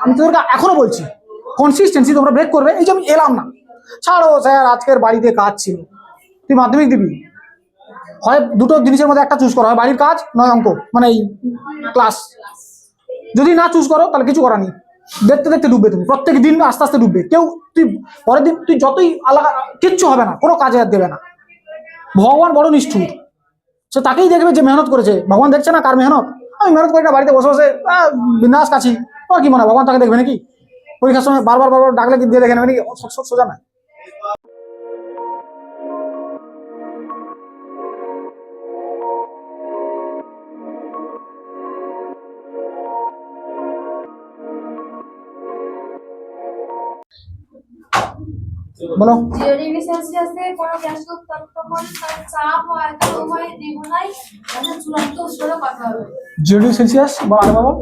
আমি তোদেরকে এখনো বলছি কনসিস্টেন্সি তোমরা ব্রেক করবে। এই যে আমি এলাম না, ছাড়ো স্যার আজকের বাড়িতে কাজ ছিল, তুই মাধ্যমিক দিবি, হয় দুটো জিনিসের মধ্যে একটা চুজ করা হয়, বাড়ির কাজ নয় অঙ্ক মানে এই ক্লাস। যদি না চুজ করো তাহলে কিছু করার নেই, দেখতে দেখতে ডুববে তুমি, প্রত্যেক দিন আস্তে আস্তে ডুববে। কেউ তুই পরের দিন তুই যতই আলাদা কিচ্ছু হবে না, কোনো কাজে আর দেবে না। ভগবান বড় নিষ্ঠুর, সে তাকেই দেখবে যে মেহনত করেছে। ভগবান দেখছে না কার মেহনত? আমি মেহনত করি না, বাড়িতে বসে বসে বিন্দাস কাছি, তোমার কি মনে হয় ভগবান তাকে দেখবে নাকি? পরীক্ষার সময় বারবার বারবার ডাকলে দিয়ে দেখে নেবে নাকি? সোজা না। বলো জিওডিবি সেলসিয়াসে কোনো গ্যাসকে উত্তপ্ত করলে তার চাপ ও আয়তন উভয় দ্বিগুণ হয়, তাহলে চূড়ান্ত উষ্ণতা কত হবে? জিরো সেলসিয়াস বা আরে বাবা,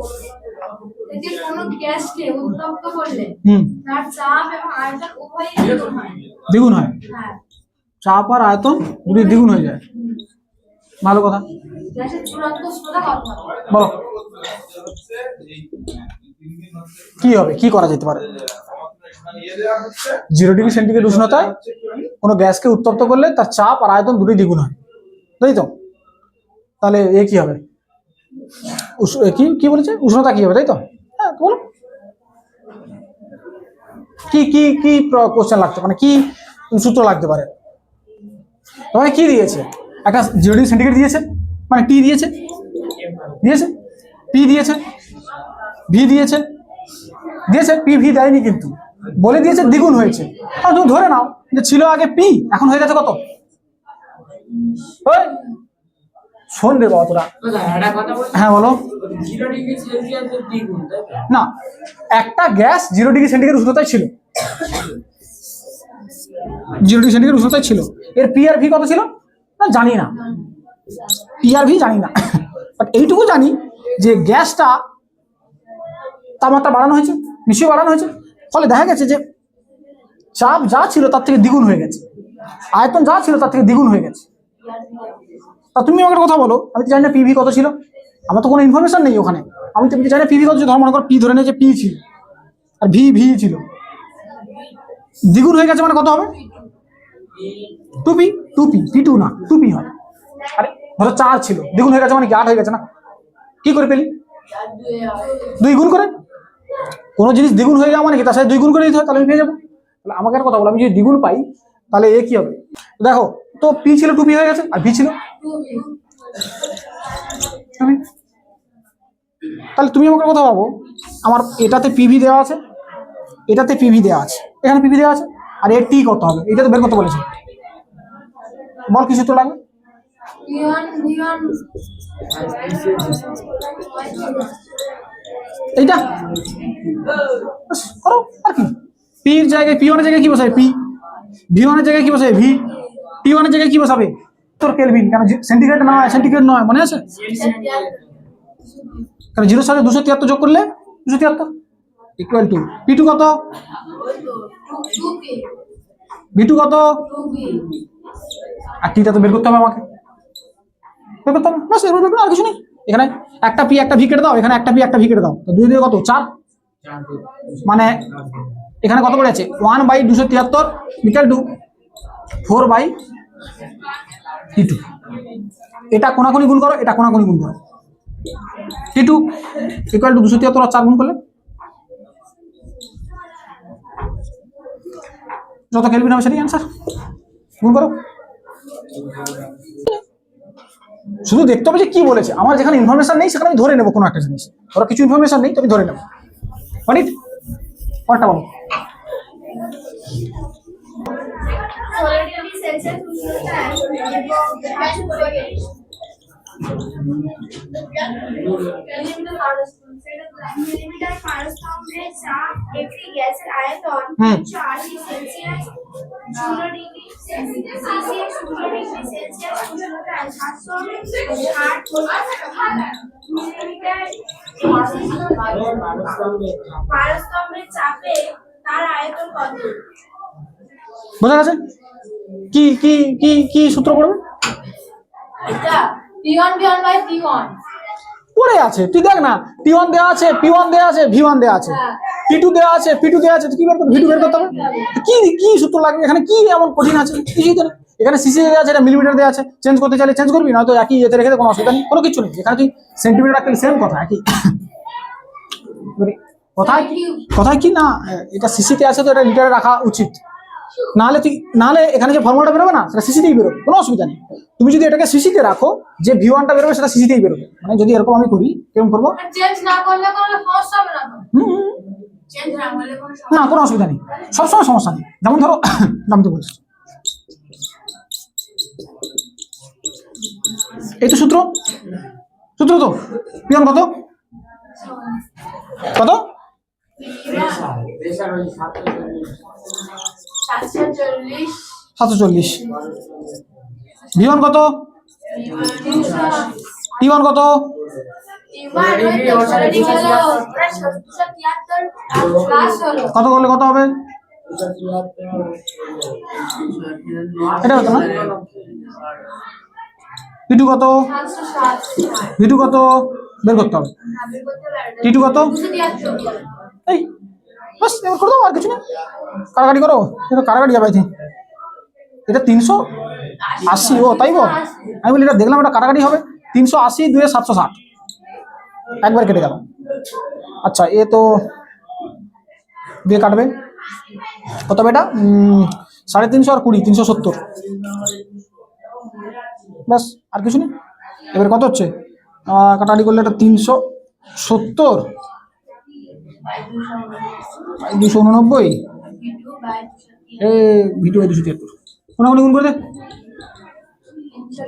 যদি কোনো গ্যাসকে উত্তপ্ত করলে তার চাপ এবং আয়তন উভয় দ্বিগুণ হয়। দ্বিগুণ হয়? হ্যাঁ, চাপ আর আয়তন যদি দ্বিগুণ হয়ে যায়, ভালো কথা। গ্যাসের চূড়ান্ত উষ্ণতা কত হবে? বলো কি হবে, কি করা যেতে পারে? 0 ডিগ্রি সেন্টিগ্রেড উষ্ণতায় কোনো গ্যাসকে উত্তপ্ত করলে তার চাপ আর আয়তন দুটোই দ্বিগুণ হয়, তাই তো? তাহলে এ কি হবে, কি কি বলেছে, উষ্ণতা কি হবে, তাই তো? হ্যাঁ বলো কি কি কি কোশ্চেন লাগতে, মানে কি সূত্র লাগতে পারে? তোমায় কি দিয়েছে? একটা 0 ডিগ্রি সেন্টিগ্রেড দিয়েছে, মানে টি দিয়েছে, দিয়েছে পি দিয়েছে, ভি দিয়েছে, দিয়েছে পি ভি দেয়নি, কিন্তু বলে দিয়েছে দ্বিগুণ হয়েছে। আর তুমি ধরে নাও যে ছিল আগে পি, এখন হয়ে গেছে কত? শোন রে বাবা তোরা, হ্যাঁ বলো। না, একটা গ্যাস 0 ডিগ্রি সেন্টিগ্রেড উষ্ণতায় ছিল, 0 ডিগ্রি সেন্টিগ্রেড উষ্ণতায় ছিল। এর পি আর ভি কত ছিল না জানি না, পি আর ভি জানি না, বাট এইটুকু জানি যে গ্যাসটা তাপমাত্রা বাড়ানো হয়েছে, নিশ্চয়ই বাড়ানো হয়েছে। ফলে দেখা গেছে যে চাপ যা ছিল তার থেকে দ্বিগুণ হয়ে গেছে, আয়তন যা ছিল তার থেকে দ্বিগুণ হয়ে গেছে। তা তুমি আমাকে কথা বলো, আমি তো জানি না পিভি কত ছিল, আমার তো কোনো ইনফরমেশন নেই ওখানে। আমি তো জানি না পিভি কত ছিল, ধর মনে করো পি ধরে নিয়ে যে পি ছিল আর ভি ভি ছিল, দ্বিগুণ হয়ে গেছে মানে কত হবে? 2p, 2p, p2 না 2p হয়। আরে ধরো 4 ছিল, দ্বিগুণ হয়ে গেছে মানে কি 8 হয়ে গেছে না? কি করে পেলি? 2 গুণ করে। কোনো জিনিস দ্বিগুণ হয়ে যাওয়া মানে কি তার সাথে 2 গুণ করে দিতে হয়, তাহলে আমি পেয়ে যাবো। তাহলে আমাকে একটা কথা বলো, আমি যদি দ্বিগুণ পাই তাহলে এ কি হবে? দেখো তো পি ছিল 2p হয়ে গেছে, আর ভি ছিল 2p। তাহলে তুমি আমাকে কথা ভাবো, আমার এটাতে পিভি দেওয়া আছে, এটাতে পিভি দেওয়া আছে, এখানে পিভি দেওয়া আছে, আর এর টি কত হবে এটা তো বের করতে বলেছে। বল কি সূত্র লাগবে? এইটা করো আর কি। পির জায়গায় পি ওয়ানের জায়গায় কি বসাবে? পি। ভি ওয়ানের জায়গায় কি বসাবে? ভি। টি ওয়ানের জায়গায় কি বসাবে? তোর কেলভিন, কেন সেন্টিগ্রেড নয়, সেন্টিগ্রেড নয়, মনে আছে? কারণ 0 সাথে 273 যোগ করলে 273 ইকুয়াল টু পি2 কত, ভি2 কত, আর টিটা তো বের করতে হবে আমাকে, বের করতে হবে, বাস এর ব্যাপারে আর কিছু নেই। এখানে একটা পি একটা ভি কেটে দাও, এখানে একটা পি একটা ভি কেটে দাও, তো 2 দিয়ে কত 4, মানে এখানে কত পড়ে আছে 1/273 ইকুয়াল টু 4/T2। এটা কোনাকুনি গুণ করো, এটা কোনাকুনি গুণ করো, T2 ইকুয়াল টু 273 আর 4 গুণ করলে যত কেলভিন হবে সেটাই অ্যান্সার। গুণ করো, শুধু দেখতে হবে যে কি বলেছে। আমার যেখানে ইনফরমেশন নেই সেখানে আমি ধরে নেবো কোনো একটা জিনিস, ওরা কিছু ইনফরমেশন নেই তো আমি ধরে নেবো। অনিট কোনটা বলো? মিলিমিটার পারস্তম্ভে চাপ একটি গ্যাসের আয়তন 4 Celsius, 0 degree Celsius, 0 degree Celsius উষ্ণতায় 760 মিলিমিটার পারস্তম্ভের চাপে তার আয়তন কত? বোঝা গেছে? কি কি কি কি সূত্র পড়বে? এটা P1 by T1, পড়ে আছে, তুই দেখ না, T1 দেওয়া আছে, P1 দেওয়া আছে, V1 দেওয়া আছে, P2 দেওয়া আছে, P2 দেওয়া আছে, কি বের করতে V2 বের করতে হবে? কি কি সূত্র লাগবে এখানে? কি এমন কঠিন আছে? কিছুই তো নেই। এখানে সিসি দেওয়া আছে, এটা মিলিমিটার দেওয়া আছে, চেঞ্জ করতে চাইলে চেঞ্জ করবি, নয়তো একই এতে রেখে দে, কোনো অসুবিধা নেই, কোনো কিছু নেই। এখানে তুই সেন্টিমিটার রাখলে সেম কথা, একই কথায় কি না, এটা সিসিতে আছে তো এটা লিটারে রাখা উচিত। নাহলে এখানে যে ফর্মুলাটা বেরোবে না, সেটা সিসিতেই বেরোবে, কোনো অসুবিধা নেই। তুমি যদি এটাকে সিসিতে রাখো, যে V1টা বেরোবে সেটা সিসিতেই বেরোবে। মানে যদি এরকম আমি করি, কেমন করবো? চেঞ্জ না করলে কোনো সমস্যা হবে না তো? চেঞ্জ না করলে কোনো সমস্যা না, কোনো অসুবিধা নেই, সবসময় সমস্যা নেই। যেমন ধরো নাম তো বলছি, এই তো সূত্র তো P1 কত কত? 740। V1 কত? T1 কত? কত করলে কত হবে? এটা হতো না। P2 কত? V2 কত বের করতে হবে। T2 কত? এই বাস, এবার করে দাও, আর কিছু না, কারাগাড়ি করো। এটা কারাগাড়ি যাবে, এটা 380। ও তাই বল, আমি বলি এটা দেখলাম এটা কারাগাড়ি হবে। 380 2 760, একবার কেটে গেল। আচ্ছা, এ তো দিয়ে কাটবে কত হবে? এটা 350 আর 20 370, বাস, আর কিছু নেই। এবার কত হচ্ছে? কাটাকাটি করলে এটা 370 289, V2 273, কোনাগুনি গুণ করে দে।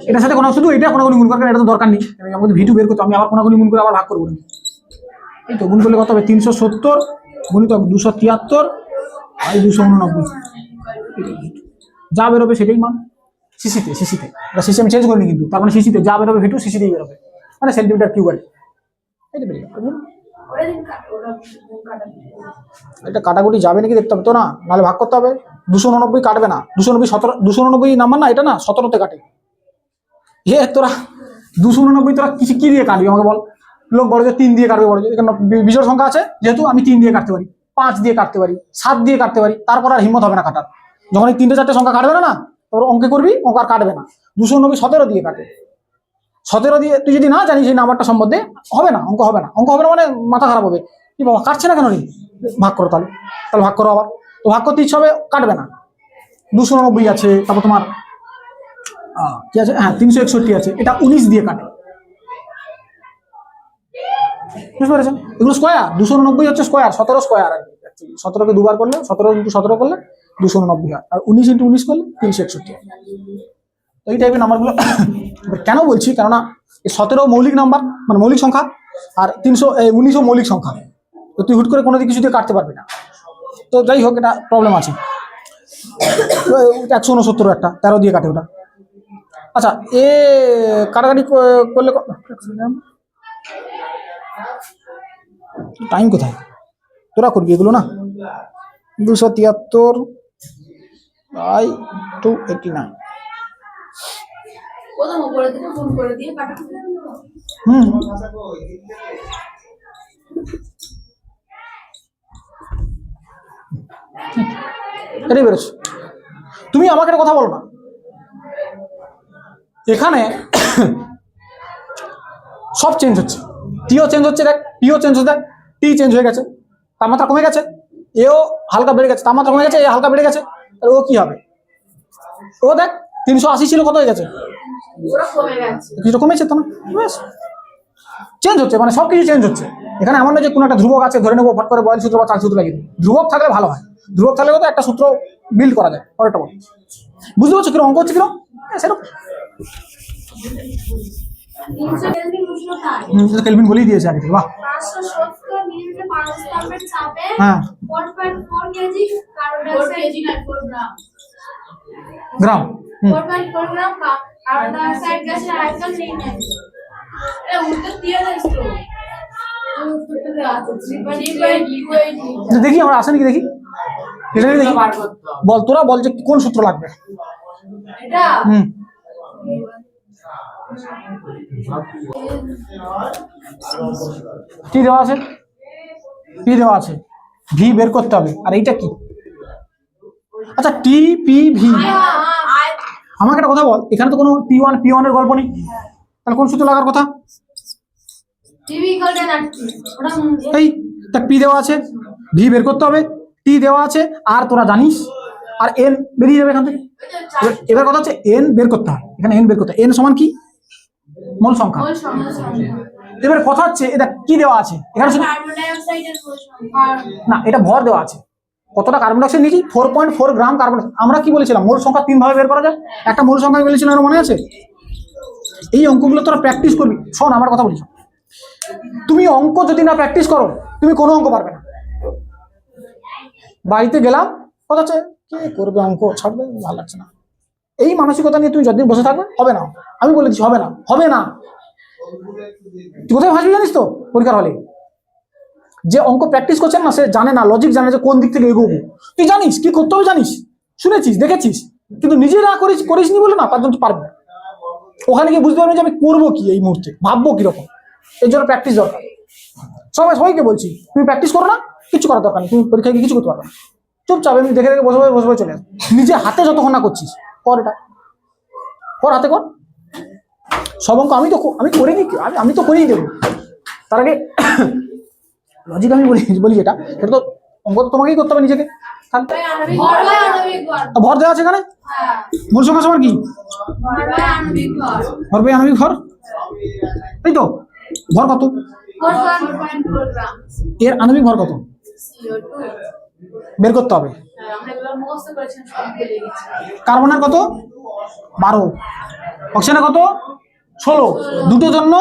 এটার সাথে কোনো শুধু এটা কোনাগুনি গুণ করবে, এটা তো দরকার নেই, আমাকে V2 বের করতে, আমি আবার কোনাগুনি গুণ করে আবার ভাগ করবো। এই তো গুণ করলে কত হবে? 370 গুণিত 273 আর 289, যা বেরোবে সেটাই মান। সিসিতে সিসি আমি চেঞ্জ করিনি কিন্তু, তার মানে সিসিতে যা বেরোবে V2 সিসিতেই বেরোবে, মানে সেন্টিমিটার কিউব। এটা বেরিয়ে যাবে। এটা কাটাকুটি যাবে নাকি দেখতে হবে তো, না নাহলে ভাগ করতে হবে। 289 কাটবে না, 289 নাম্বার না, এটা না 17তে কাটে। তোরা 289 তোরা কি দিয়ে কাটবি আমাকে বল? লোক বড় যে 3 দিয়ে কাটবে, বড় যে এখানে বিজোড় সংখ্যা আছে, যেহেতু আমি 3 দিয়ে কাটতে পারি, 5 দিয়ে কাটতে পারি, 7 দিয়ে কাটতে পারি, তারপর আর হিম্মত হবে না কাটার। যখন এই 3টে 4টে সংখ্যা কাটবে না, তোর অঙ্কে করবি, অঙ্ক আর কাটবে না। 289 17 দিয়ে কাটে। 17 দিয়ে তুই যদি না জানিস এই নাম্বারটা সম্বন্ধে, হবে না, অঙ্ক হবে না মানে মাথা খারাপ হবে। কি বাবা কাটছে না কেন রে? ভাগ করো, তাহলে ভাগ করো আবার। তো ভাগ করতে ইচ্ছা হবে, কাটবে না। 289 আছে, তারপর তোমার কি আছে? হ্যাঁ 361 আছে, এটা 19 দিয়ে কাটে, বুঝতে পেরেছেন? এগুলো স্কোয়ার, 289 হচ্ছে স্কোয়ার, 17 স্কোয়ার আর কি। 17কে দুবার করলে 17 × 17 করলে 289 হয়, আর 19 × 19 করলে 361। তো এই টাইপের নাম্বারগুলো কেন বলছি, কেননা এই 17 মৌলিক নাম্বার, মানে মৌলিক সংখ্যা, আর 19 মৌলিক সংখ্যা। তো তুই হুট করে কোনো দিকে কিছু দিয়ে কাটতে পারবি না। তো যাই হোক, এটা প্রবলেম আছে। 169 একটা 13 দিয়ে কাটে ওটা। আচ্ছা, কাটাকাটি করলে টাইম কোথায়? তোরা করবি এগুলো না? 273/289। এটাই বেরোচ্ছে। তুমি আমাকে একটা কথা বলো না, এখানে সব চেঞ্জ হচ্ছে, টিও চেঞ্জ হচ্ছে, দেখ পিও চেঞ্জ হচ্ছে, দেখ টি চেঞ্জ হয়ে গেছে, তাপমাত্রা কমে গেছে, এও হালকা বেড়ে গেছে, তাপমাত্রা কমে গেছে, এ হালকা বেড়ে গেছে, আর ও কি হবে? ও দেখ 380 ছিল, কত হয়ে গেছে? কিছু কমেছে তো না, চেঞ্জ হচ্ছে, মানে সবকিছু চেঞ্জ হচ্ছে। এখানে এমন নয় যে কোনো একটা ধ্রুবক আছে, ধরে নেবো ফট করে বয়েল সূত্র বা চাল সূত্র লাগিয়ে। ধ্রুবক থাকলে ভালো হয়, ধ্রুবক থাকলে তো একটা সূত্র বিল্ড করা যায়। পরেরটা বল, বুঝতে পারছো কিরকম অঙ্ক হচ্ছে, কিরকম সেরকম। কেলভিন বলেই দিয়েছে আগে থেকে। বাহ, 570 মিলিমিটার পারস্তম্ভের চাপে হ্যাঁ 4.4 কেজি কার্বন ডাইঅক্সাইড গ্রাম 4.4 গ্রাম কার্বন ডাইঅক্সাইড গ্যাসের আয়তন নির্ণয়। এটা উত্তর দিয়ে দাও তো, উত্তরটা আছে 3.8 দেখি আমরা আসেনি কি দেখি, এটা দেখি বল, তোরা বল যে কোন সূত্র লাগবে। এটা টি দেওয়া আছে, পি দেওয়া আছে, ভি বের করতে হবে। আর এইটা কি? আচ্ছা টি পি ভি। আমাকে একটা কথা বল, এখানে তো কোনো P1 এর গল্প নেই, তাহলে কোন সূত্র লাগার কথা? এই তা পি দেওয়া আছে, ভি বের করতে হবে, টি দেওয়া আছে, আর তোরা জানিস, আর এন বেরিয়ে যাবে এখান থেকে। এবার কথা হচ্ছে এন বের করতে হয়, এখানে এন বের করতে হয়। এন সমান কি? মূল সংখ্যা। এবার কথা হচ্ছে এটা কি দেওয়া আছে এখানে শুধু না, এটা ভর দেওয়া আছে। কতটা কার্বন ডাইঅক্সাইড নিয়েছি? 4.4 গ্রাম কার্বন। আমরা কি বলেছিলাম মূল সংখ্যা 3 ভাবে বের করা যায়। একটা মূল সংখ্যা আমি বলেছিলাম, মনে আছে? এই অঙ্কগুলো তোরা প্র্যাকটিস করবি। শোন আমার কথা বলি, তুমি অঙ্ক যদি না প্র্যাকটিস করো তুমি কোনো অঙ্ক পারবে না। বাড়িতে গেলাম, কথা হচ্ছে কে করবে অঙ্ক, ছাড়বে, ভালো লাগছে না, এই মানসিকতা নিয়ে তুমি যতদিন বসে থাকবে হবে না। আমি বলে দিচ্ছি হবে না, হবে না। তুই কোথায় ভাসবি জানিস তো? পরীক্ষার হলে যে অঙ্ক প্র্যাকটিস করছেন না, সে জানে না, লজিক জানে যে কোন দিক থেকে এগোবো। তুই জানিস কি করতে হবে, জানিস, শুনেছিস, দেখেছিস, কিন্তু নিজে না করিসনি বলে না তার জন্য তুই পারবি না। ওখানে গিয়ে বুঝতে পারবি যে আমি করবো কি, এই মুহূর্তে ভাববো কিরকম। এর জন্য প্র্যাকটিস দরকার। সবাইকে বলছি তুমি প্র্যাকটিস করো না, কিছু করার দরকার নেই, তুমি পরীক্ষায় গিয়ে কিছু করতে পারবে না। চুপচাপ এমনি দেখে দেখে বসে চলে আস। নিজে হাতে যতক্ষণ না করছিস কর, এটা কর, হাতে কর। সব অঙ্ক আমি করিনি, আমি তো করেই দেবো। তার আগে লজিক আমি বলি যেটা, সেটা তো অঙ্ক তো তোমাকেই করতে হবে নিজেকে। ভর দেওয়া আছে এখানে, মূল সংখ্যা সমান কি? ভর বাই আণবিক ভর, তাই তো? ভর কত? এর আণবিক ভর কত বের করতে হবে। কার্বনের কত? 12, অক্সিজেনের কত? 16, দুটোর জন্য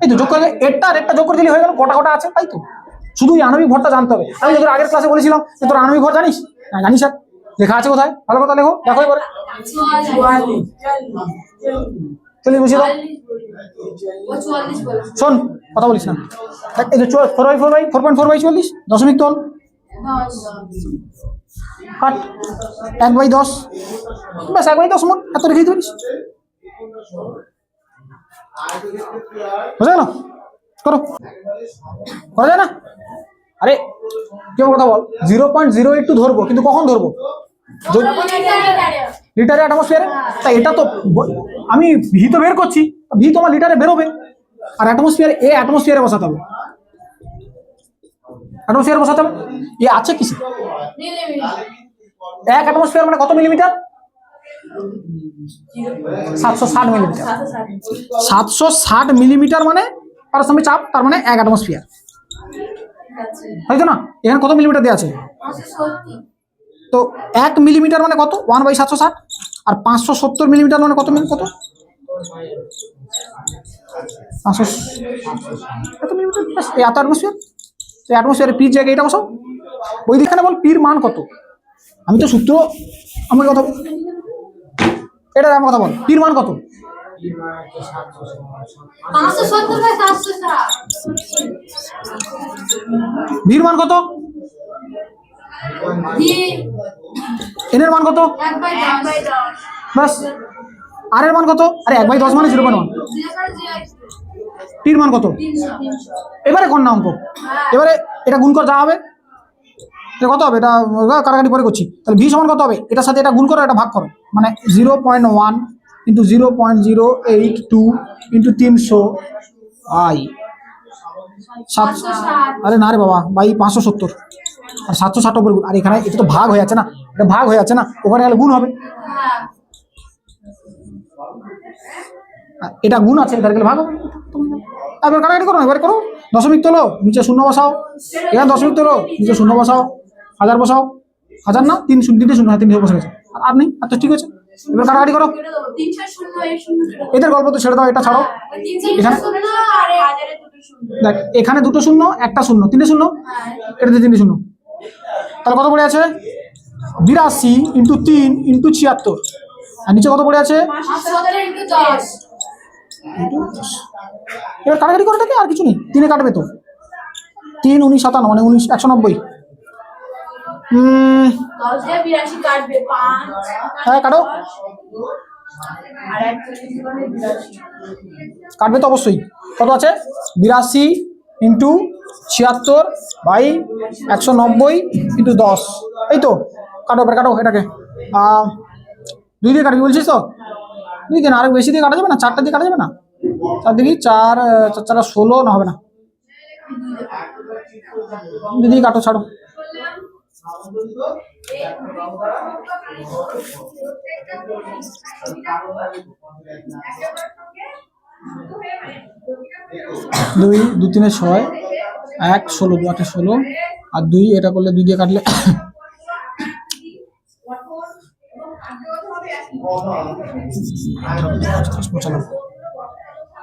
এই তো যোগ করে, একটা আর একটা যোগ করে দিলে হয়ে গেল। কটা আছে তাই তো, শুধু আণবিক ভরটা জানতে হবে। আমি তোর আগের ক্লাসে বলেছিলাম যে তোর আণবিক ভর জানিস না? জানিস স্যার, লেখা আছে কোথায়? ভালো কথা লেখো, দেখো এবারে। চল্লিশ বসিয়ে দাও। শোন কথা বলিস না, এই যে 4/4/4.4/40 দশমিক তল কাট 1/10, ব্যাস 1/10 মোট, এত রেখে দিতে পারিস। বুঝা গেল? করো, করা যায় না? আরে কেউ কথা বল, 0.082 ধরবো, কিন্তু কখন ধরবো? লিটারে অ্যাটমসফিয়ারে। তাই এটা তো আমি ভি তো বের করছি, ভি তোমার লিটারে বেরোবে, আর অ্যাটমসফিয়ারে বসাতে হবে। অ্যাটমসফিয়ারে বসাতে হবে। এ আছে কিসে? 1 অ্যাটমসফিয়ার মানে কত মিলিমিটার? 760 মিলিমিটার। 760 মিলিমিটার মানে পারস্পরিক চাপ, তার মানে 1 অ্যাটমসফিয়ার, তাই তো না? এখানে কত মিলিমিটার দেওয়া আছে? তো 1 মিলিমিটার মানে কত? 1/760। আর 570 মিলিমিটার মানে কত? 500 এত মিলিমিটার, এত অ্যাটমসফিয়ার। তো অ্যাটমসফিয়ারে পির জায়গায় এটা বসাও। ওই দিকখানে বল পির মান কত? আমি তো সূত্র, আমাকে কথা বল, এটা আমার কথা বল, পির মান কত? ভির মান কত? এনের মান কত? বাস। আর এর মান কত? আরে 1/10 মানে 0.1। পির মান কত? এবারে কোন না অঙ্ক, এবারে এটা গুণ কর, যা হবে এটা কত হবে? এটা কাটাকাটি পরে করছি। তাহলে ভি সমান কত হবে? এটার সাথে এটা গুণ করো, এটা ভাগ করো, মানে 0.1 ইন্টু 0.082 ইন্টু 300 বাই 700। আরে না রে বাবা, বাই 570 আর 760 উপরে গুণ। আর এখানে এটা তো ভাগ হয়ে যাচ্ছে না, এটা ভাগ হয়ে যাচ্ছে না, ওখানে গেলে গুণ হবে। এটা গুণ আছে, এখানে গেলে ভাগ হবে। এবার কাটাকাটি করো, এবার করো। দশমিক তোলো, নিচে শূন্য বসাও। এখানে দশমিক তোলো, নিচে শূন্য বসাও। 1000 বসাও। 1000 না, 3 তিনটে শূন্য, 300 বসে গেছে। আর নেই, আর তো ঠিক আছে। এবার কাটাকাটি করো। এদের গল্প তো ছেড়ে দাও, এটা ছাড়ো। এখানে দেখ, এখানে 2টো শূন্য, একটা শূন্য, 3টে শূন্য, এটাতে 3টে শূন্য। তাহলে কত পড়ে আছে? 82 ইন্টু 3 ইন্টু 76। আর নিচে কত পড়ে আছে? এবার কাটাকাটি করে থাকে, আর কিছু নেই। 3 কাটবে তো, 3 19 57 মানে 190। হ্যাঁ কাটো। আর 41 মানে 82 কাটবে তো অবশ্যই। কত আছে? 82 ইন্টু 76 বাই 190 ইন্টু 10, এই তো। কাটো এবার, কাটো এটাকে। 2 দিয়ে কাটবি বলছিস তো? 2 দিয়ে না, আরেক বেশি দিয়ে কাটা যাবে না? 4টা দিয়ে কাটা যাবে না? 4 দেখি, 4 4 16 না, হবে না। 2 দিয়ে কাটো, ছাড়ো। দুই 2 3 6, 1 16, 2 8 16, আর 2 এটা করলে 2 দিয়ে কাটলে 95।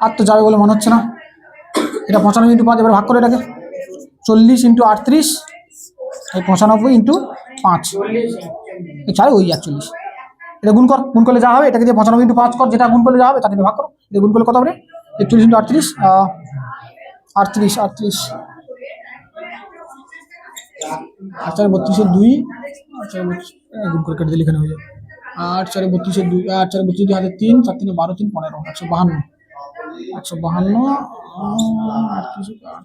আর তো যাবে বলে মনে হচ্ছে না। এটা 95 ইন্টু 5, এবার ভাগ করে এটাকে। 40 ইন্টু 38, এই 95 ইন্টু 5, ছাড়ে ওই 41। এটা গুণ কর, গুণ করলে যা হবে এটাকে দিয়ে 95 ইন্টু 5 কর, যেটা গুণ করলে যা হবে তাকে দিয়ে ভাগ করো। এটা গুণ করলে কত হবে? 41 ইন্টু 38, 38 38 4 32 2, 4 গুণ করে কেটে দিলে এখানে হয়ে যাবে। 8 4 32 2, 8 4 32 2 হাতে 3, 4 3 12 3 15, 152 152, 38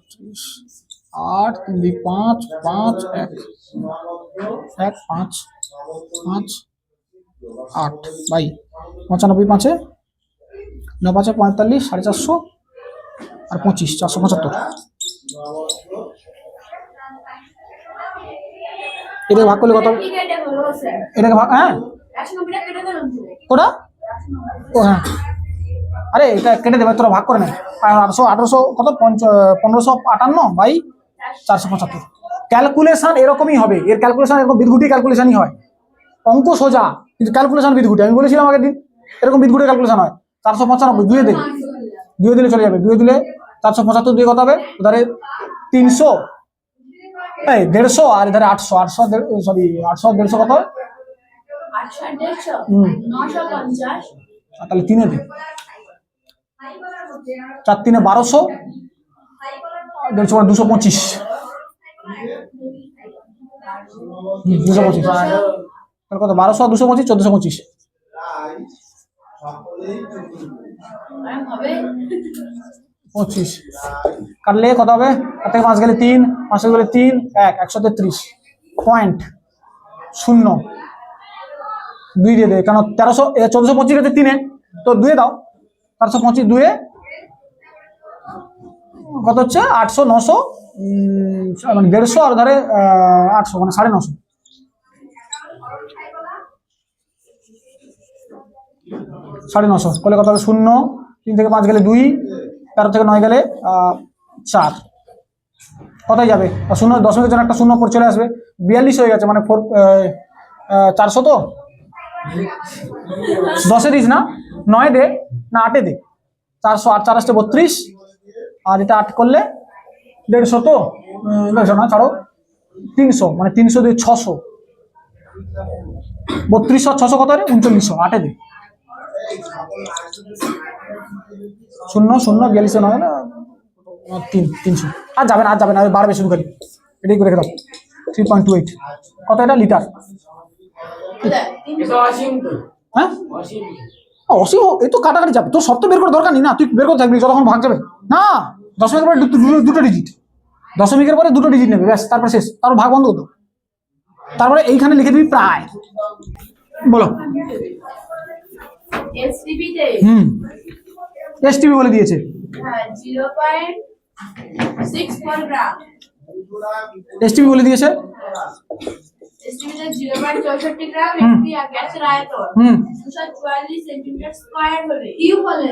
8 3 2 5 5 1 1 5 5 8 বাই 95 5 9 5 45 450 আর 25 475। এটাকে ভাগ করলে কত হবে? ঠিক আছে হলো স্যার এটাকে ভাগ, হ্যাঁ 190 টা কেটে দিলাম তো কোটা, ও হ্যাঁ, আরে এটা কেটে দেবে, তোরা ভাগ করে নে। 800 1800 কত 1558 বাই 475। ক্যালকুলেশন এরকমই হবে, এর ক্যালকুলেশন এরকম বিদঘুটি ক্যালকুলেশনই হয়। অঙ্ক সোজা কিন্তু ক্যালকুলেশন বিদঘুটি। আমি বলেছিলাম আগের দিন এরকম বিদঘুটি ক্যালকুলেশন হয়। 495 2 দিলে, 2 দিলে চলে যাবে। 2 দিলে 475 দিয়ে কত হবে? এধারে 300, এই 150, আর এধারে 800 800 সরি 800 150 কত? 800 150 950। তাহলে 3 দে, 4 3 1200, 150 মানে 225, 225 তাহলে কত? 1200 আর 225 1425। হবে 25 কাটলে কত হবে? 4 থেকে 5 গেলে 3, 5 গেলে 3 1 133 পয়েন্ট 0 2 দিয়ে দে, কেন 1300 1425 হচ্ছে 3 তো 2 দাও। 425 2 কত হচ্ছে? 800 900 মানে 150, আর ধরে 800 মানে 950। 950 করলে কত হবে? 0 3 থেকে 5 গেলে 2, 13 থেকে 9 গেলে 4, কতই যাবে? আর 0 দশমিকের জন্য একটা 0 পর চলে আসবে। 42 হয়ে গেছে, মানে 400 তো 10 দিস না, 9 দে না 8 দে। 400 8 4 আসতে 32, আর এটা 8 করলে 150 তো 150 না, ছাড়ো 300, মানে 300 দিয়ে 600, 3200 600 কত রে? 3900, 8 দে। 0 0 42 9 না 300, আর যাবে না, আর যাবে না, বাড়বে শুধু খালি। এটাই করে রেখে দাও। 3.28 কত এটা? লিটার। হ্যাঁ অসীম, এই তো কাটাকাটি যাবে। তোর সব তো বের করার দরকার নেই না, তুই বের করে থাকবি যতক্ষণ ভাগ যাবে না। দশমিকের পরে দুটো ডিজিট, দশমিকের পরে 2টো ডিজিট নেবে, ব্যাস, তারপর শেষ, তারপর ভাগ বন্ধ হতো। তারপরে এইখানে লিখে দিবি প্রায়। বলো। এসটিপি তে এসটিপি বলে দিয়েছে। হ্যাঁ 0.64 গ্রাম। এসটিপি বলে দিয়েছে। এসটিপি তে 0.64 গ্রাম একটি গ্যাসের আয়তন 244 সেন্টিমিটার স্কয়ার হলে কিউব হলে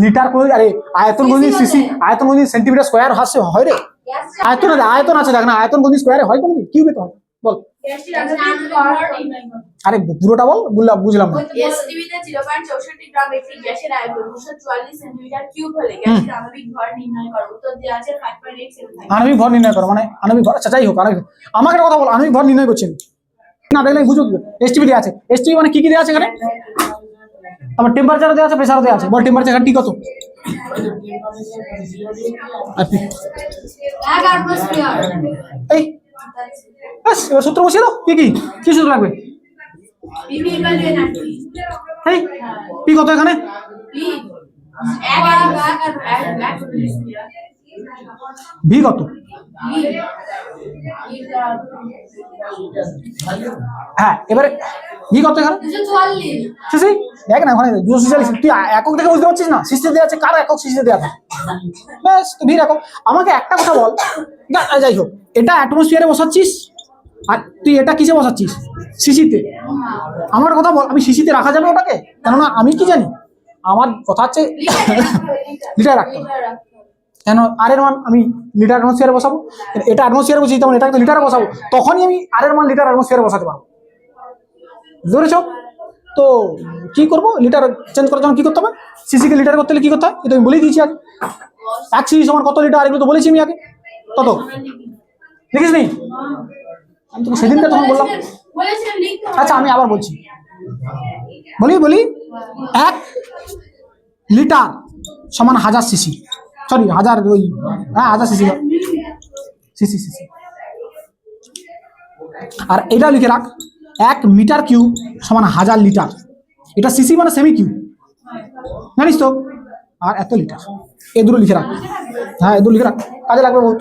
লিটার করে, আরে আয়তন কোনদিন সিসি, আয়তন কোনদিন সেন্টিমিটার স্কয়ার হয় রে? আয়তন আছে, আয়তন আছে, দেখ না, আয়তন কোনদিন স্কয়ারে হয় কোনদিন? কিউবে তো হয়। বল। গ্যাসটির আণবিক ভর নির্ণয় করো। আরে পুরোটা বল, বুঝলাম না। এসটিপি তে 0.64 গ্রাম একটি গ্যাসের আয়তন 244 সেন্টিমিটার কিউব হলে গ্যাসটির আণবিক ভর নির্ণয় করো। উত্তর দেওয়া আছে 5.87। আণবিক ভর নির্ণয় করো, মানে আণবিক ভর, আচ্ছা যাই হোক, আমাকে একটা কথা বল, আণবিক ভর নির্ণয় করছেন না দেখলে বুঝো কি? এসটিপি দেওয়া আছে, এসটিপি মানে কি কি দেওয়া আছে এখানে? আমার টেম্পারেচার দেওয়া আছে, প্রেসার দেওয়া আছে। বল টেম্পারেচার ঠিক কত? 1 অ্যাটমসফিয়ার। এই বাস, এবার সূত্র বসিয়ে দাও। কি কি কি সূত্র লাগবে? পিভি ভ্যালু এনার্জি এই পি কত এখানে? পি এক ভি কত? হ্যাঁ এবারে ভি কত এখানে? 244 সিসি দেখ না, ওখানে 246। তুই একক থেকে বুঝতে পারছিস না? সিসি দেওয়া আছে, কার একক সিসি দেওয়া আছে? ব্যাস, তুই ভি একক। আমাকে একটা কথা বল, যাই হোক, এটা অ্যাটমসফিয়ারে বসাচ্ছিস আর তুই এটা কিসে বসাচ্ছিস? সিসিতে। আমার কথা বল, আমি সিসিতে রাখা যাবে ওটাকে? কেননা আমি কি জানি, আমার কথা হচ্ছে লিটার রাখতে হবে। কেন আর এর মান আমি লিটার অ্যাটমসফিয়ারে বসাবো, এটা অ্যাটমসফিয়ারে বসিয়ে তখন এটাকে লিটারে বসাবো, তখনই আমি আর এর মান লিটার অ্যাটমসফিয়ারে বসাতে পারবো। বুঝেছ? তো কি করবো, লিটার চেঞ্জ করার জন্য কি করতে হবে? সিসিকে লিটার করতে হলে কি করতে হয় এটা আমি বলেই দিয়েছি আগে। 1 সিসি সমান কত লিটার, এগুলো তো বলেছি আমি আগে। কত লিখিস নি? আমি তোকে সেদিনকে তখন বললাম। বলেছিলেন লিখতে হবে। আচ্ছা আমি আবার বলছি, বলি 1 লিটার সমান 1000 সিসি, সরি 1000, ওই হ্যাঁ 1000 সিসি সিসি সিসি। আর এটা লিখে রাখ, 1 মিটার কিউব সমান 1000 লিটার। এটা সিসি মানে সেমি কিউব, জানিস তো? আর এত লিটার, এ দুটো লিখে রাখ। হ্যাঁ এ দুটো লিখে রাখ, কাজে লাগবে বহুত।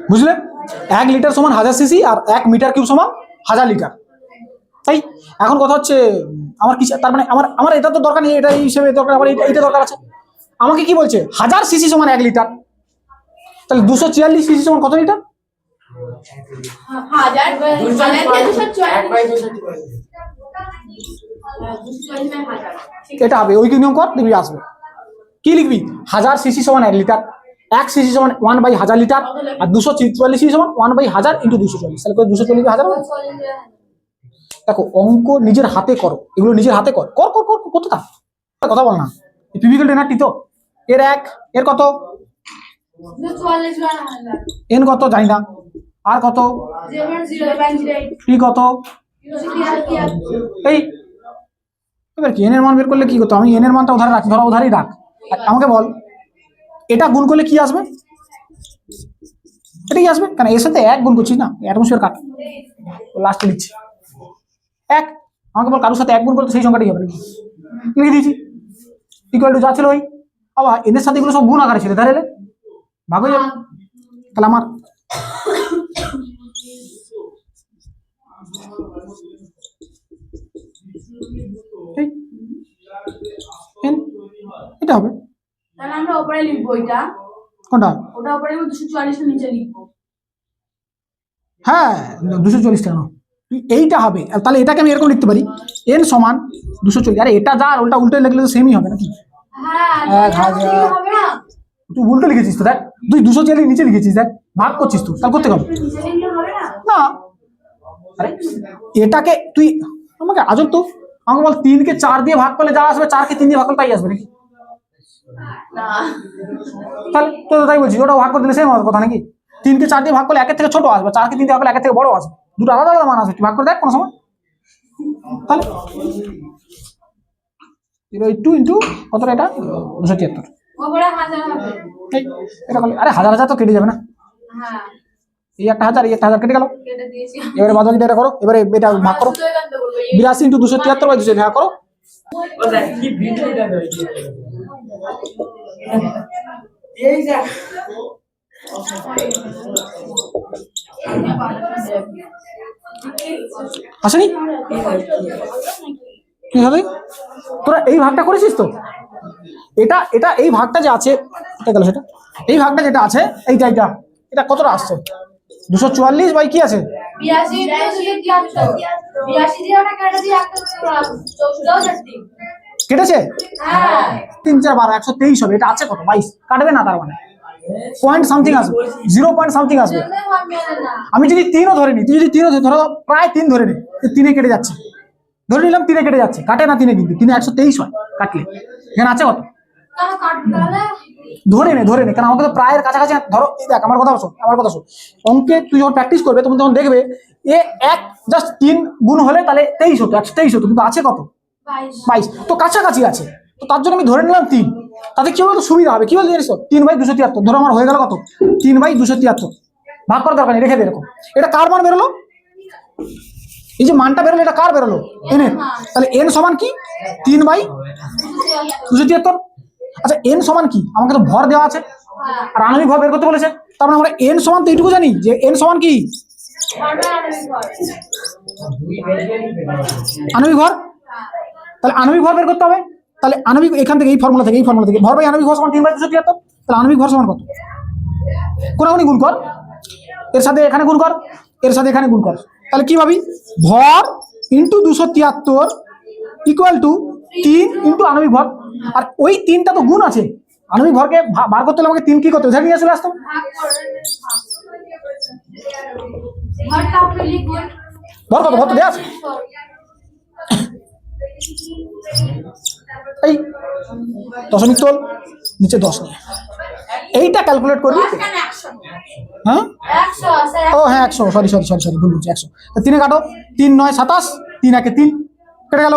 বুঝলে? 1 লিটার সমান 1000 সিসি আর 1 মিটার কিউব সমান 1000 লিটার। তাই এখন কথা হচ্ছে আমার কি, তার মানে আমার এটা তো দরকার নেই, এটা এই হিসেবে দরকার, আমার এটা দরকার আছে। আমাকে কি বলছে? 1000 সিসি সমান 1 লিটার। তাহলে 244 সিসি সমান কত লিটার? 244 এটা হবে, ওই কি নিয়ম কর, দেখবি আসবে। কি লিখবি? 1000 সিসি সমান 1 লিটার, 1 সিসি সমান 1/1000 লিটার, আর 244 সিসি সমান 1/1000 × 240। তাহলে 240/1000। দেখো অঙ্ক নিজের হাতে করো, এগুলো নিজের হাতে কর, কর কর কর করতে থাক, কথা বল না। পিভিক্যাল এনার্জি তো এর 1, এর কত? এন কত জানি না, আর কত? পি কত? এই এবার কি এন এর মান বের করলে কি করতে? আমি এন এর মানটা উধারে রাখি, ধরো উধারেই রাখ। আমাকে বল এটা গুণ করলে কি আসবে? এটা কি আসবে? কেন এর সাথে 1 গুণ করছিস না, অ্যাটমসফিয়ার কাট, লাস্টে লিখছি 1। আমাকে বল কারোর সাথে 1 গুণ করতে সেই সংখ্যাটাই হবে নাকি? লিখে দিয়েছি ইকুয়াল টু যা ছিল ওই। আবার এদের সাথে এগুলো সব গুণ আকারে ছিল, ধরে ভাগ হয়ে যাবে। তাহলে আমার এটা হবে। তাহলে আমরা উপরে লিখবো এটা, কোনটা? ওটা উপরে লিখবো, 244 এর নিচে লিখবো। হ্যাঁ 240 টাকা এইটা হবে। তাহলে এটাকে আমি এরকম লিখতে পারি, n সমান 240। আরে এটা যা উল্টা উল্টে লিখলে তো সেমই হবে নাকি? হ্যাঁ 1000 হবে না, তুই উল্টো লিখেছিস তো, দেখ তুই 240 নিচে লিখেছিস, দেখ ভাগ করছিস তুই, তাহলে করতে হবে নিচে লিখলে হবে না। না। আরে এটাকে তুই আমাকে আজব তো, আমাকে বল 3 কে 4 দিয়ে ভাগ করলে যা আসবে, 4 কে 3 দিয়ে ভাগ করলে তাই আসবে নাকি? না তাহলে তো তাই বলছি, ওটা ভাগ করে দিলে সেম কথা নাকি? 3 কে 4 দিয়ে ভাগ করলে 1 এর থেকে ছোট আসবে, 4 কে 3 দিয়ে ভাগ করলে 1 এর থেকে বড় আসবে, দুটো আলাদা আলাদা মান আসবে। তুই ভাগ করে দেখ কোনো সময়। তাহলে 0.2 কতটা এটা? 273। উপরে 1000 হবে। এটা করলে আরে 1000 তো কেটে যাবে না, হ্যাঁ এই 1000 এই 1000 কেটে গেল। কেটে দিয়েছি। এবারে বাদ বাকিটা এটা করো, এবারে এটা ভাগ করো, 82 × 273/200 ভাগ করো। আসেনি? কি হবে? তোরা এই ভাগটা করেছিস তো? এটা এটা এই ভাগটা যে আছে, এটা গেল সেটা, এই ভাগটা যেটা আছে এইটা এটা এটা কতটা আসছে? 244 বাই কি আছে? 82 দিয়ে ওটা কেটে দিয়ে একটা 64। কেটেছে? হ্যাঁ 3 4 12 123 হবে। এটা আছে কত? 22। কাটবে না, তার মানে পয়েন্ট সামথিং আসবে, 0 পয়েন্ট সামথিং আসবে। আমি যদি 3ও ধরে নিই, তুই যদি 3ও ধরো, প্রায় 3 ধরে নি, 3 এ কেটে যাচ্ছে, ধরে নিলাম 3 এ কেটে যাচ্ছে, কাটে না 3 এ, কিন্তু 3 এ 123 হয় কাটলে। এখানে আছে কত? কারণ কাটবে তাহলে ধরে নে কারণ আমাকে তো প্রায়ের কাছাকাছি ধরো। এই দেখ আমার কথা শোন অঙ্কে তুই যখন প্র্যাকটিস করবে তুমি তখন দেখবে এ এক জাস্ট 3 গুণ হলে তাহলে 23 হতো, 123 হতো, কিন্তু আছে কত 22, তো কাছাকাছি আছে। তো তার জন্য আমি ধরে নিলাম 3। তাতে কি বলতো সুবিধা হবে, কি বলতো জানিস তো 3/273। ধরো আমার হয়ে গেল কত 3/273, ভাগ করার দরকার নেই, রেখে দে এরকম। এটা কার মান বেরোলো, এই যে মানটা বেরোলো এটা কার বেরোলো এন এর। তাহলে এন সমান কি 3/273। আচ্ছা এন সমান কি, আমাকে তো ভর দেওয়া আছে আর আণবিক ভর বের করতে বলেছে, তার মানে আমরা এন সমান তো এইটুকু জানি যে এন সমান কি আণবিক ভর। তাহলে আণবিক ভর বের করতে হবে, তাহলে আণবিক এখান থেকে এই ফর্মুলা থেকে ভর বাই আণবিক ভর সমান 3/273। তাহলে আণবিক ভর সমান কত, কোনাকুনি গুণ কর, এর সাথে এখানে গুণ কর, এর সাথে এখানে গুণ কর, তাহলে কি ভাবি ভর ইন্টু 273 ইকুয়াল টু 3 ইন্টু আণবিক ভর। আর ওই 3টা তো গুণ আছে, আণবিক ভরকে বার করতে হলে আমাকে 3 কি করতে ধরে নিয়ে চলে আসতো। ভর কত, ভর তো দেওয়া আছে এই দশমিক তোল নিচে 10 নিয়ে এইটা ক্যালকুলেট করবি। হ্যাঁ ও হ্যাঁ 100, সরি ভুল বলছি 100। তো 3 কাটো, 3 9 27, 3 1 3 কেটে গেল।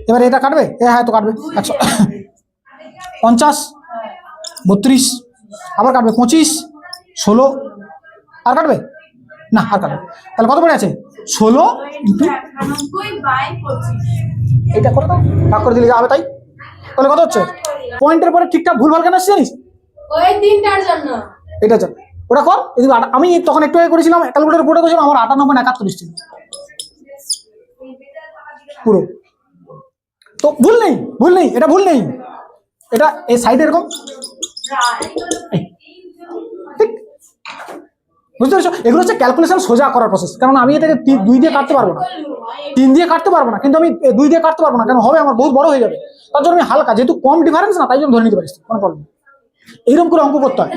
এবার এটা কাটবে, হ্যাঁ তো কাটবে 100 50 32, আবার কাটবে 25 16, আর কাটবে না, আর কাটবে। তাহলে কত পড়ে আছে 16 ইন্টু এইটা করে দাও, ভাগ করে দিলে যাবে। তাই তাহলে কত হচ্ছে পয়েন্টের পরে ঠিকঠাক ভুলভাল কেন আসছে জানিস, ওই তিনটার জন্য এটা জন্য ওটা কর। আমি তখন একটু আগে করেছিলাম ক্যালকুলেটর পুরো করেছিলাম, আমার 98.71 এসেছিল পুরো। তো ভুল নেই এটা ভুল নেই, এটা এই সাইডে এরকম ঠিক বুঝতে পেরেছো। এগুলো হচ্ছে ক্যালকুলেশন সোজা করার প্রসেস, কারণ আমি এটাকে 2 দিয়ে কাটতে পারবো না, 3 দিয়ে কাটতে পারবো না, কিন্তু আমি 2 দিয়ে কাটতে পারবো না, কারণ হবে আমার বহুত বড় হয়ে যাবে। তার জন্য আমি হালকা, যেহেতু কম ডিফারেন্স না তাই জন্য ধরে নিতে পারিস, কোনো প্রবলেম। এইরকম করে অঙ্ক করতে হয়।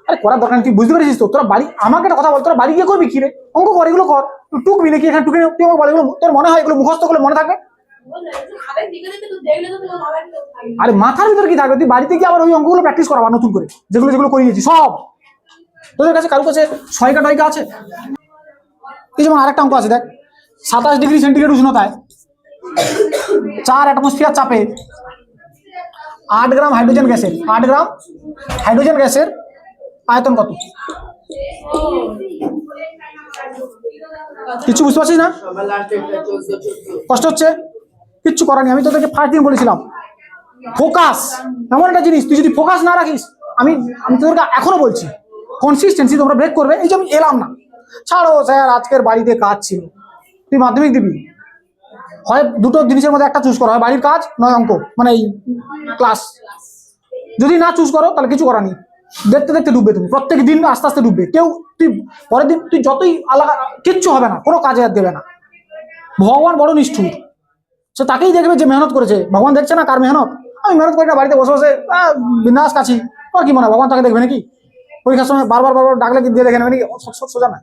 আরে করার দরকার নেই, তুই বুঝতে পেরেছিস তো। তোরা বাড়ি আমাকে একটা কথা বল, তোরা বাড়ি গিয়ে করবি কি রে অঙ্ক কর, এগুলো কর। তুই টুকবি নাকি এখানে টুকে তুই আমার বল, এগুলো তোর মনে হয় এগুলো মুখস্থ করলে মনে থাকবে? আরে মাথার ভিতরে কি থাকবে, তুই বাড়িতে গিয়ে আবার ওই অঙ্কগুলো প্র্যাকটিস করাবা নতুন করে, যেগুলো করিয়েছি সব। তোদের কাছে কারোর কাছে ছয়কা টয়কা আছে? এই যেমন আরেকটা অঙ্ক আছে দেখ, 27 ডিগ্রি সেন্টিগ্রেড উষ্ণতায় 4 অ্যাটমসফিয়ার চাপে 8 গ্রাম হাইড্রোজেন গ্যাসের আয়তন কত? কিছু বুঝতে পারছিস না? কষ্ট হচ্ছে? কিচ্ছু করার নেই, আমি তোদেরকে ফার্স্ট দিন বলেছিলাম ফোকাস এমন একটা জিনিস, তুই যদি ফোকাস না রাখিস, আমি তোদেরকে এখনো বলছি কনসিস্টেন্সি তোমরা ব্রেক করবে। এই যে আমি এলাম না, ছাড়ো স্যার আজকের বাড়িতে কাজ ছিল, তুই মাধ্যমিক দিবি, হয় দুটো জিনিসের মধ্যে একটা চুজ করো, হয় বাড়ির কাজ নয় অঙ্ক, মানে এই ক্লাস। যদি না চুজ করো তাহলে কিছু করার নেই, দেখতে দেখতে ডুববে তুমি, প্রত্যেক দিন আস্তে আস্তে ডুববে। কেউ তুই পরের দিন তুই যতই আলাদা কিচ্ছু হবে না, কোনো কাজে আর দেবে না। ভগবান বড় নিষ্ঠুর, সে তাকেই দেখবে যে মেহনত করেছে। ভগবান দেখছে না কার মেহনত? আমি মেহনত করি না, বাড়িতে বসে বসে বিন্দাস কাছি, তোমার কি মনে হয় ভগবান তাকে দেখবে নাকি? পরীক্ষার সময় বারবার ডাকলে দিয়ে দেখে নেবে নাকি? সোজা না।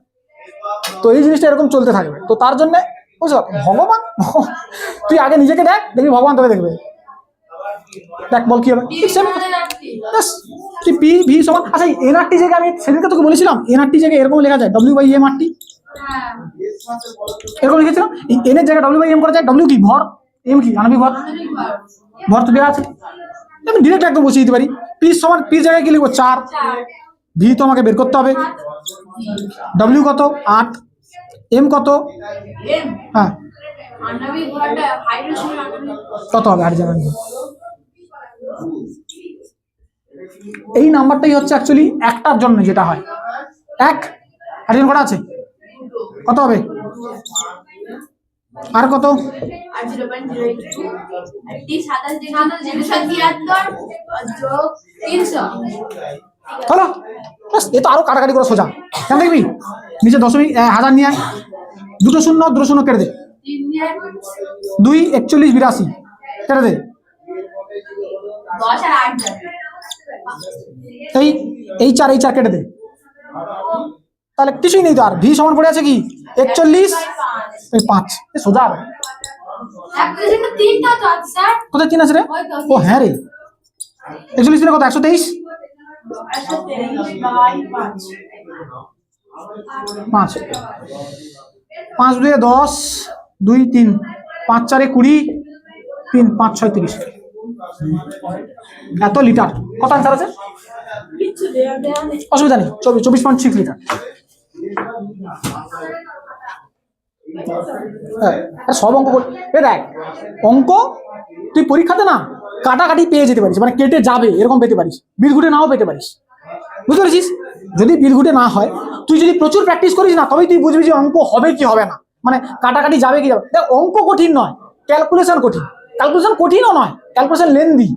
তো এই জিনিসটা এরকম চলতে থাকবে। তো তার জন্য বুঝলো, ভগবান তুই আগে নিজেকে দেখ, দেখবি ভগবান তোকে দেখবে। দেখ বল কি হবে, তুই পি ভি সমান। আচ্ছা এনআরটি জায়গায় আমি সেদিনকে তোকে বলেছিলাম, এনআরটি জায়গায় এরকম লেখা যায় W/M/RT, এরকম লিখেছিলাম। এন এর জায়গায় W/M করা যায়। W কি ভর, এম কি আণবিক ভর, ভর তো দেওয়া আছে, আমি ডিরেক্ট একদম বসিয়ে দিতে পারি। পি সমান পির জায়গায় কি লিখবো 4, ভি তো আমাকে বের করতে হবে, W কত 8, এম কত, হ্যাঁ কত হবে হাইড্রোজেন। এই নাম্বারটাই হচ্ছে অ্যাকচুয়ালি একটার জন্য যেটা হয়, এক হাইড্রোজেন কটা আছে, কত হবে আর কত, হলো এ তো আরো কাটাকাটি করে সোজা। কেন দেখবি নিচে দশমিক 1000 নিয়ে আয়, দুটো শূন্য কেটে দে, 2 41 82 কেটে দে, এই 4 কেটে দে, তাহলে কিছুই নেই তো আর। ভি সমান পড়ে আছে কি 41/5, সোজা হবে। একটা জন্য তিনটা তো আছে স্যার। কোথায় 3 আছে রে? ওই তো ও হ্যাঁ রে, 41 দিনে কত? 123 5 5 2 10 2 3 5 4 20 3 5 6 30 এত লিটার। কত আনসার আছে? কিছু দেয়া নেই। অসুবিধা নেই, 24.6 লিটার। হ্যাঁ, আর সব অঙ্ক দেখ, অঙ্ক তুই পরীক্ষাতে না কাটাকাটি পেয়ে যেতে পারিস, মানে কেটে যাবে এরকম পেতে পারিস, বিলঘুটে নাও পেতে পারিস, বুঝতে পেরেছিস? যদি বিলঘুটে না হয়, তুই যদি প্রচুর প্র্যাকটিস করিস না, তবেই তুই বুঝবি যে অঙ্ক হবে কি হবে না, মানে কাটাকাটি যাবে কি যাবে। দেখ, অঙ্ক কঠিন নয়, ক্যালকুলেশন কঠিন। ক্যালকুলেশন কঠিনও নয়, ক্যালকুলেশন লেন্দি,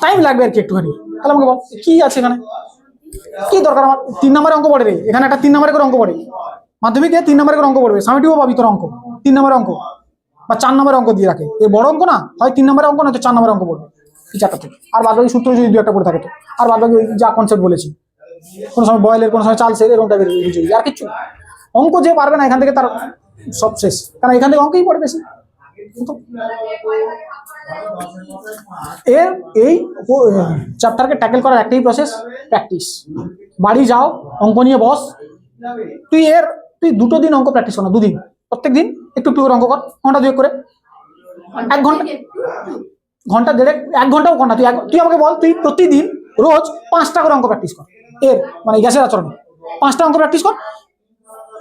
টাইম লাগবে আর কি একটুখানি। তাহলে আমাকে বল কি আছে এখানে, কি দরকার আমার? 3 নম্বরের অঙ্ক পড়ে রে, এখানে একটা 3 নম্বরের করে অঙ্ক পড়ে, মাধ্যমিকে 3 নম্বরের করে অঙ্ক পড়বে, সামিটিও পাবি তোর অঙ্ক 3 নম্বরের অঙ্ক বা 4 নম্বরের অঙ্ক দিয়ে রাখে। এই বড় অঙ্ক না, হয় 3 নম্বরের অঙ্ক, নয়তো 4 নম্বরের অঙ্ক পড়বে এই 4টা থেকে। আর বাদ বাকি সূত্র যদি 2-1টা পড়ে থাকে তো, আর বাদ বাকি ওই যা কনসেপ্ট বলেছি, কোনো সময় বয়েলের, কোনো সময় চার্লসের, এরকম টাইপের বুঝিয়ে, আর কিছু না। অঙ্ক যে পারবে না এখান থেকে তার সব শেষ, কারণ এখান থেকে অঙ্কই পড়ে বেশি। এর এই চ্যাপ্টারকে ট্যাকেল করার একটাই প্রসেস, প্র্যাকটিস। বাড়ি যাও, অঙ্ক নিয়ে বস। তুই 2 দিন অঙ্ক প্র্যাকটিস কর না, 2 দিন, প্রত্যেক দিন একটু একটু করে অঙ্ক কর, ঘন্টা 2 করে, 1 ঘন্টা, ঘন্টা 1.5, 1 ঘন্টাও কর না। তুই আমাকে বল, তুই প্রতিদিন রোজ 5টা করে অঙ্ক প্র্যাকটিস কর, এর মানে গ্যাসের আচরণ 5টা অঙ্ক প্র্যাকটিস কর,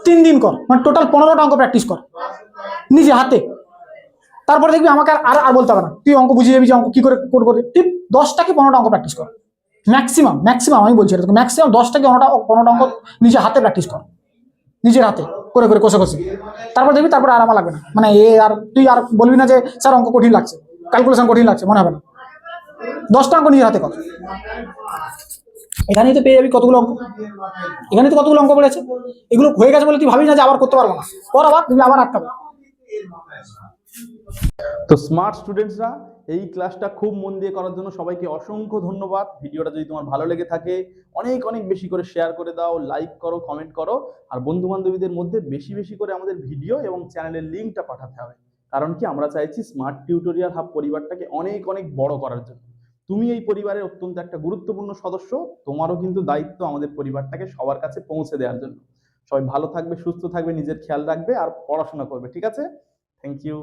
3 দিন কর, মানে টোটাল 15টা অঙ্ক প্র্যাকটিস কর নিজে হাতে। তারপরে দেখবি আমাকে আর বলতে হবে না, তুই অঙ্ক বুঝিয়ে যাবি যে অঙ্ক কি করে করবো। তুই 10টা কি 15টা অঙ্ক প্র্যাকটিস কর, ম্যাক্সিমাম আমি বলছি এটা, ম্যাক্সিমাম 10টা কি 15টা অঙ্ক নিজে হাতে প্র্যাকটিস কর, নিজের হাতে করে করে কষে কষে। তারপর দেখবি, তারপরে আর আমার লাগবে না, মানে আর তুই আর বলবি না যে স্যার অঙ্ক কঠিন লাগছে, ক্যালকুলেশন কঠিন লাগছে, মনে হবে না। 10টা অঙ্ক নিজের হাতে কর, এখানেই তো পেয়ে যাবি কতগুলো অঙ্ক, এখানে তো কতগুলো অঙ্ক পড়েছে। এগুলো হয়ে গেছে বলে তুই ভাবি না যে আবার করতে পারবো না, পর আবার তুমি আবার আটকাবে। তো স্মার্ট স্টুডেন্টসরা, এই ক্লাসটা খুব মন দিয়ে করার জন্য সবাইকে অসংখ্য ধন্যবাদ। ভিডিওটা যদি তোমার ভালো লেগে থাকে, অনেক অনেক বেশি করে শেয়ার করে দাও, লাইক করো, কমেন্ট করো, আর বন্ধু বান্ধবীদের মধ্যে বেশি বেশি করে আমাদের ভিডিও এবং চ্যানেলের লিঙ্কটা পাঠাতে হবে। কারণ কি, আমরা চাইছি স্মার্ট টিউটোরিয়াল হাব পরিবারটাকে অনেক অনেক বড় করার জন্য। তুমি এই পরিবারের অত্যন্ত একটা গুরুত্বপূর্ণ সদস্য, তোমারও কিন্তু দায়িত্ব আমাদের পরিবারটাকে সবার কাছে পৌঁছে দেওয়ার জন্য। সবাই ভালো থাকবে, সুস্থ থাকবে, নিজের খেয়াল রাখবে আর পড়াশোনা করবে, ঠিক আছে? Thank you.